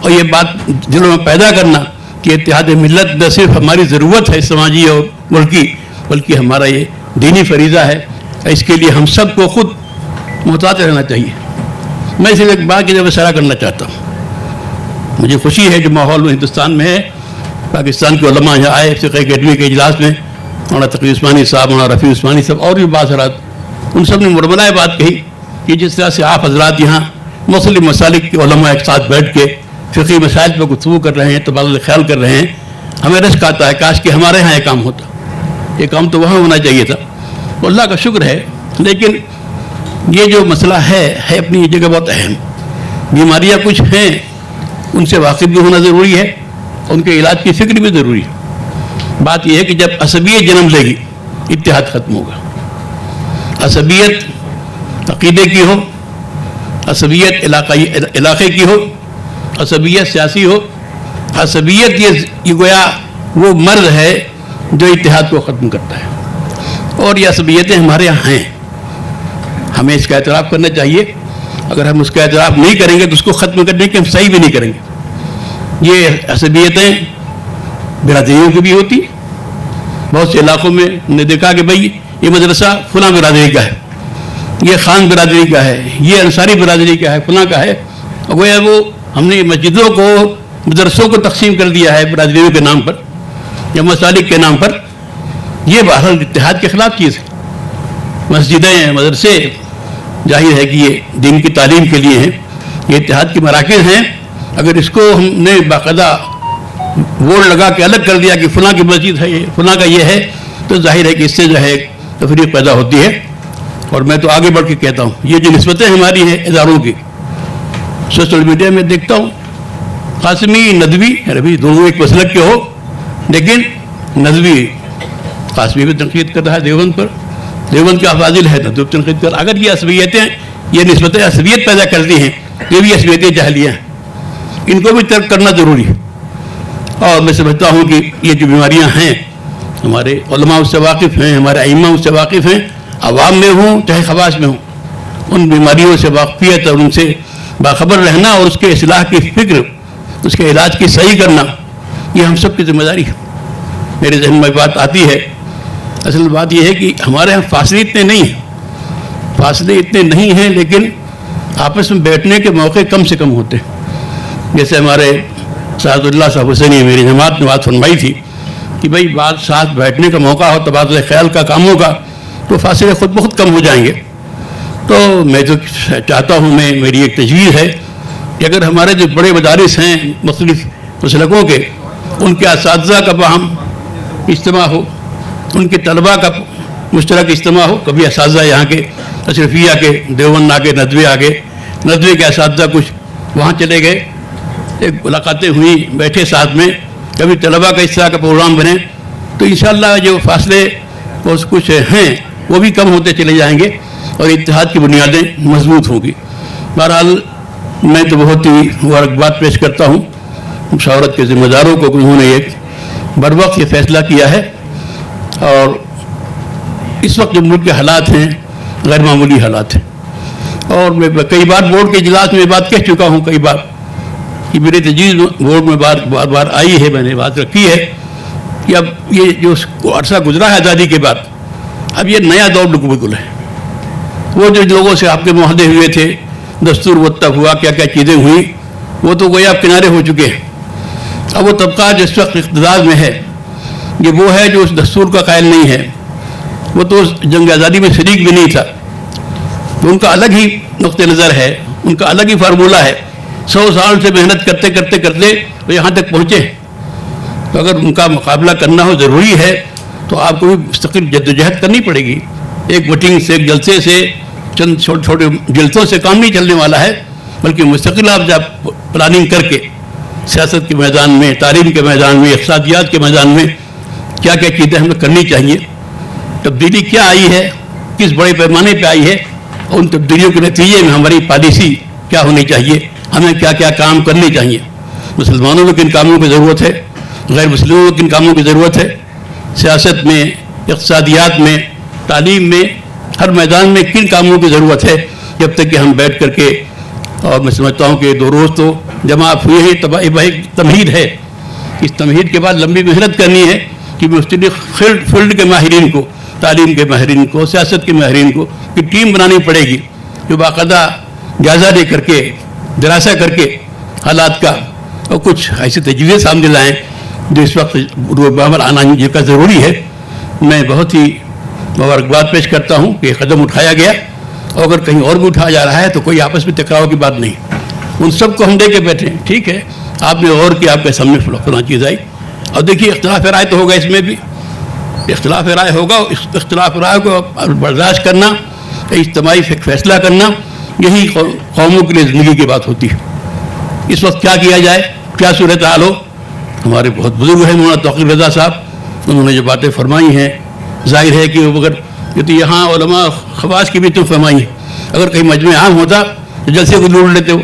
اور یہ بات دلوں میں پیدا کرنا کہ اتحاد ملت نہ صرف ہماری ضرورت ہے سماجی اور ملکی، بلکہ ہمارا یہ دینی فریضہ ہے. اس کے لیے ہم سب کو خود محتاط رہنا چاہیے. میں صرف ایک بات کی جب اشارہ کرنا چاہتا ہوں. مجھے خوشی ہے جو ماحول ہندوستان میں ہے. پاکستان کے علماء یہاں آئے فقہ اکیڈمی کے اجلاس میں، مولانا تقی عثمانی صاحب، مولانا رفیع عثمانی صاحب اور بھی بعض حضرات، ان سب نے مرملہ بات کہی کہ جس طرح سے آپ حضرات یہاں مختلف مسالک کے علماء ایک ساتھ بیٹھ کے فقہی مسائل پر گفتگو کر رہے ہیں، تبادلہ خیال کر رہے ہیں، ہمیں رشک آتا ہے کاش کہ ہمارے ہاں یہ کام ہوتا. یہ کام تو وہاں ہونا چاہیے تھا. اللہ کا شکر ہے. لیکن یہ جو مسئلہ ہے اپنی جگہ بہت اہم. بیماریاں کچھ ہیں، ان سے واقف بھی ہونا ضروری ہے، ان کے علاج کی فکر بھی ضروری ہے. بات یہ ہے کہ جب عصبیت جنم لے گی اتحاد ختم ہوگا. عصبیت عقیدے کی ہو، عصبیت علاقے کی ہو، عصبیت سیاسی ہو، عصبیت یہ گویا وہ مرض ہے جو اتحاد کو ختم کرتا ہے. اور یہ عصبیتیں ہمارے یہاں ہیں، ہمیں اس کا اعتراف کرنا چاہیے. اگر ہم اس کا اعتراف نہیں کریں گے تو اس کو ختم کرنے کی ہم صحیح بھی نہیں کریں گے. یہ عصبیتیں برادریوں کی بھی ہوتی. بہت سے علاقوں میں ہم نے دیکھا کہ بھائی یہ مدرسہ فلاں برادری کا ہے، یہ خان برادری کا ہے، یہ انصاری برادری کا ہے، فلاں کا ہے. اور گویا وہ ہم نے مسجدوں کو، مدرسوں کو تقسیم کر دیا ہے برادریوں کے نام پر یا مسالک کے نام پر. یہ بہرحال اتحاد کے خلاف چیز ہے. مسجدیں، مدرسے ظاہر ہے کہ یہ دین کی تعلیم کے لیے ہیں، یہ اتحاد کے مراکز ہیں. اگر اس کو ہم نے باقاعدہ بورڈ لگا کے الگ کر دیا کہ فلاں کی مسجد ہے، یہ فلاں کا یہ ہے، تو ظاہر ہے کہ اس سے جو ہے تفریق پیدا ہوتی ہے. اور میں تو آگے بڑھ کے کہتا ہوں یہ جو نسبتیں ہماری ہیں اداروں کی، سوشل میڈیا میں دیکھتا ہوں قاسمی، ندوی، ابھی دونوں ایک مسلک کے ہو، لیکن ندوی قاسمی بھی تنقید کر رہا ہے دیوبند پر، دیوبند کا فاضل ہے ندوی تنقید کر. اگر یہ عصبیتیں، یہ نسبتیں عصبیت پیدا کرتی ہیں، یہ بھی عصبیتیں جاہلیہ ہیں. ان کو بھی ترک کرنا ضروری ہے. اور میں سمجھتا ہوں کہ یہ جو بیماریاں ہیں ہمارے علماء اس سے واقف ہیں، ہمارے ائمہ اس سے واقف ہیں، عوام میں ہوں چاہے خواص میں ہوں. ان بیماریوں سے واقفیت اور ان سے باخبر رہنا اور اس کے اصلاح کی فکر، اس کے علاج کی صحیح کرنا، یہ ہم سب کی ذمہ داری ہے. میرے ذہن میں بات آتی ہے، اصل بات یہ ہے کہ ہمارے ہاں فاصلے اتنے نہیں ہیں، فاصلے اتنے نہیں ہیں، لیکن آپس میں بیٹھنے کے موقع کم سے کم ہوتے ہیں. جیسے ہمارے سعد اللہ صاحب حسینی میری جماعت نے بات فرمائی تھی کہ بھائی بات ساتھ بیٹھنے کا موقع ہو، تبادلہ خیال کا کام ہوگا تو فاصلے خود بخود کم ہو جائیں گے. تو میں تو چاہتا ہوں، میری ایک تجویز ہے کہ اگر ہمارے جو بڑے مدارس ہیں مختلف مسلکوں کے، ان کے اساتذہ کا باہم اجتماع ہو، ان کے طلباء کا مشترک اجتماع ہو. کبھی اساتذہ یہاں کے اشرفیہ کے دیوبند آ کے، ندوے آ گئے، ندوے کے اساتذہ کچھ وہاں چلے گئے، ایک ملاقاتیں ہوئی، بیٹھے ساتھ میں. کبھی طلباء کا اس طرح کا پروگرام بنے تو انشاءاللہ جو فاصلے کچھ ہیں وہ بھی کم ہوتے چلے جائیں گے اور اتحاد کی بنیادیں مضبوط ہوں گی. بہرحال میں تو بہت ہی مبارکباد پیش کرتا ہوں مشاورت کے ذمہ داروں کو کہ انہوں نے ایک بر وقت یہ فیصلہ کیا ہے. اور اس وقت جو ملک کے حالات ہیں غیر معمولی حالات ہیں. اور میں کئی بار بورڈ کے اجلاس میں بات کہہ چکا ہوں کئی بار کہ میری تجویز بورڈ میں بار بار آئی ہے، میں نے بات رکھی ہے کہ اب یہ جو عرصہ گزرا ہے آزادی کے بعد، اب یہ نیا دور بالکل ہے. وہ جو لوگوں سے آپ کے معاہدے ہوئے تھے، دستور وطب ہوا، کیا کیا چیزیں ہوئیں، وہ تو گویا اب کنارے ہو چکے ہیں. اب وہ طبقہ جو اس وقت اقتدار میں ہے، یہ وہ ہے جو اس دستور کا قائل نہیں ہے. وہ تو اس جنگ آزادی میں شریک بھی نہیں تھا. ان کا الگ ہی نقطہ نظر ہے، ان کا الگ ہی فارمولہ ہے. 100 سال سے محنت کرتے کرتے کرتے وہ یہاں تک پہنچے. تو اگر ان کا مقابلہ کرنا ہو ضروری ہے تو آپ کو بھی مستقل جدوجہد کرنی پڑے گی. ایک میٹنگ سے، ایک جلسے سے، چند چھوٹے چھوٹے جلسوں سے کام نہیں چلنے والا ہے، بلکہ مستقل آپ جب پلاننگ کر کے سیاست کے میدان میں، تعلیم کے میدان میں، اقتصادیات کے میدان میں کیا کیا چیزیں ہمیں کرنی چاہیے، تبدیلی کیا آئی ہے، کس بڑے پیمانے پہ آئی ہے، اور ان تبدیلیوں کے نتیجے میں ہماری پالیسی کیا ہونی چاہیے، ہمیں کیا کیا کام کرنے چاہیے. مسلمانوں کو کن کاموں کی ضرورت ہے، غیر مسلموں کو کن کاموں کی ضرورت ہے، سیاست میں، اقتصادیات میں، تعلیم میں، ہر میدان میں کن کاموں کی ضرورت ہے. جب تک کہ ہم بیٹھ کر کے اور میں سمجھتا ہوں کہ 2 روز تو جمع ہوئے ہی تمہید ہے. اس تمہید کے بعد لمبی محنت کرنی ہے کہ مختلف فیلڈ کے ماہرین کو، تعلیم کے ماہرین کو، سیاست کے ماہرین کو کہ ٹیم بنانی پڑے گی جو باقاعدہ جائزہ لے کر کے، دراسہ کر کے حالات کا اور کچھ ایسی تجویزیں سامنے لائیں جو اس وقت عمل آنا کا ضروری ہے. میں بہت ہی مبارکباد پیش کرتا ہوں کہ قدم اٹھایا گیا، اور اگر کہیں اور بھی اٹھایا جا رہا ہے تو کوئی آپس میں ٹکراؤ کی بات نہیں. ان سب کو ہم دے کے بیٹھے ہیں. ٹھیک ہے، آپ نے غور کیا، آپ کے سامنے فلاں چیز آئی، اور دیکھیے اختلاف رائے تو ہوگا، اس میں بھی اختلاف رائے ہوگا. اختلاف رائے کو برداشت کرنا، اجتماعی فیصلہ کرنا، یہی قوموں کے لیے زندگی کی بات ہوتی ہے. اس وقت کیا کیا جائے، کیا صورتحال ہو. ہمارے بہت بزرگ ہیں مولانا توقیر رضا صاحب، انہوں نے جو باتیں فرمائی ہیں ظاہر ہے کہ وہ اگر یہ تو یہاں علماء خواص کی بھی تو فرمائی ہیں، اگر کہیں مجمع عام ہوتا تو جلسے کو لوٹ لیتے ہو.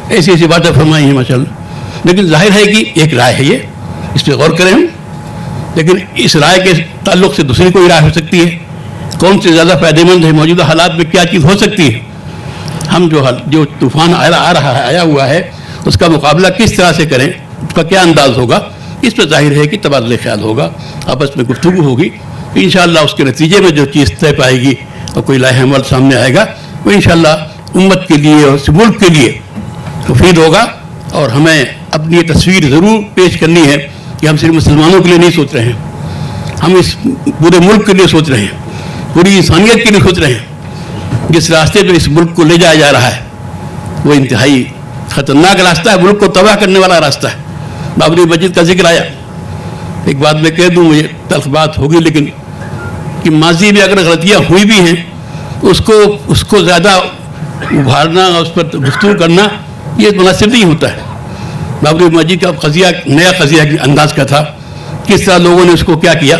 ایسی ایسی باتیں فرمائی ہیں ماشاء اللہ. لیکن ظاہر ہے کہ ایک رائے ہے، یہ اس پہ غور کریں ہم. لیکن اس رائے کے تعلق سے دوسری کوئی رائے ہو سکتی ہے. کون سے زیادہ فائدہ مند ہے، موجودہ حالات میں کیا چیز ہو سکتی ہے. ہم جو طوفان آ رہا ہے، آیا ہوا ہے، اس کا مقابلہ کس طرح سے کریں، اس کا کیا انداز ہوگا، اس پہ ظاہر ہے کہ تبادلہ خیال ہوگا، آپس میں گفتگو ہوگی. انشاءاللہ اس کے نتیجے میں جو چیز طے پائے گی اور کوئی لائحہ عمل سامنے آئے گا، وہ انشاءاللہ امت کے لیے اور اس ملک کے لیے مفید ہوگا. اور ہمیں اپنی یہ تصویر ضرور پیش کرنی ہے کہ ہم صرف مسلمانوں کے لیے نہیں سوچ رہے ہیں، ہم اس پورے ملک کے لیے سوچ رہے ہیں، پوری انسانیت کے لیے سوچ رہے ہیں. جس راستے پہ اس ملک کو لے جایا جا رہا ہے وہ انتہائی خطرناک راستہ ہے، ملک کو تباہ کرنے والا راستہ ہے. بابری مسجد کا ذکر آیا، ایک بات میں کہہ دوں، مجھے تلخ بات ہوگی، لیکن کہ ماضی میں اگر غلطیاں ہوئی بھی ہیں اس کو زیادہ ابھارنا اور اس پر گفتگو کرنا یہ مناسب نہیں ہوتا ہے. بابری مسجد کا قضیہ نیا قضیہ کے انداز کا تھا، کس طرح لوگوں نے اس کو کیا کیا،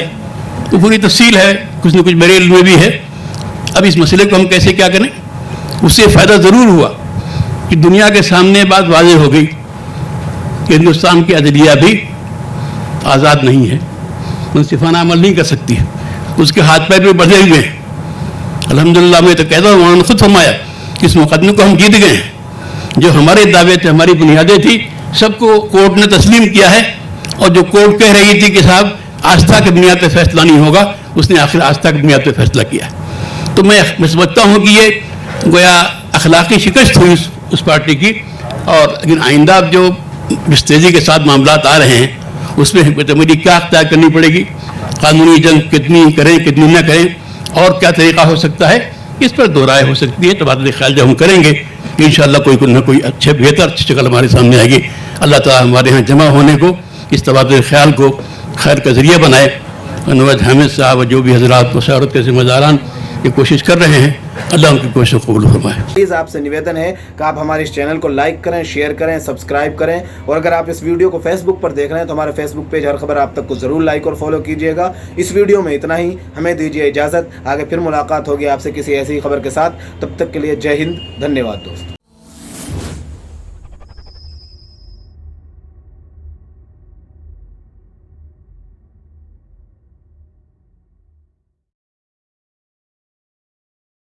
تو پوری تفصیل ہے، کچھ نہ کچھ میرے علم میں بھی ہے. اب اس مسئلے کو ہم کیسے کیا کریں. اس سے فائدہ ضرور ہوا کہ دنیا کے سامنے بات واضح ہو گئی کہ ہندوستان کی عدلیہ بھی آزاد نہیں ہے، منصفانہ عمل نہیں کر سکتی ہے، اس کے ہاتھ پیر بھی بڑھے ہوئے ہیں. الحمدللہ میں تو کہتا ہوں، انہوں نے خود فرمایا کہ اس مقدمے کو ہم جیت گئے ہیں. جو ہمارے دعوے تھے، ہماری بنیادیں تھیں، سب کو کورٹ نے تسلیم کیا ہے. اور جو کورٹ کہہ رہی تھی کہ صاحب آستھا کی بنیاد پہ فیصلہ نہیں ہوگا، اس نے آخر آستھا کی بنیاد پہ فیصلہ کیا ہے. تو میں سمجھتا ہوں کہ یہ گویا اخلاقی شکست ہوئی اس پارٹی کی. اور لیکن آئندہ جو جس تیزی کے ساتھ معاملات آ رہے ہیں اس میں حکمت عملی کیا اختیار کرنی پڑے گی، قانونی جنگ کتنی کریں کتنی نہ کریں، اور کیا طریقہ ہو سکتا ہے، اس پر دو رائے ہو سکتی ہے. تبادلہ خیال جب ہم کریں گے انشاءاللہ کوئی نہ کوئی بہتر شکل ہمارے سامنے آئے گی. اللہ تعالیٰ ہمارے ہاں جمع ہونے کو، اس تبادلہ خیال کو خیر کا ذریعہ بنائے. نوید حامد صاحب اور جو بھی حضرات مشاورت کے ذمہ داران یہ کوشش کر رہے ہیں، اللہ ان کی کوشش کو قبول فرمائے. پلیز آپ سے نویدن ہے کہ آپ ہمارے اس چینل کو لائک کریں، شیئر کریں، سبسکرائب کریں. اور اگر آپ اس ویڈیو کو فیس بک پر دیکھ رہے ہیں تو ہمارے فیس بک پیج ہر خبر آپ تک کو ضرور لائک اور فالو کیجیے گا. اس ویڈیو میں اتنا ہی، ہمیں دیجیے اجازت. آگے پھر ملاقات ہوگی آپ سے کسی ایسی خبر کے ساتھ. تب تک کے لیے جے ہند، دھنیہ واد دوست.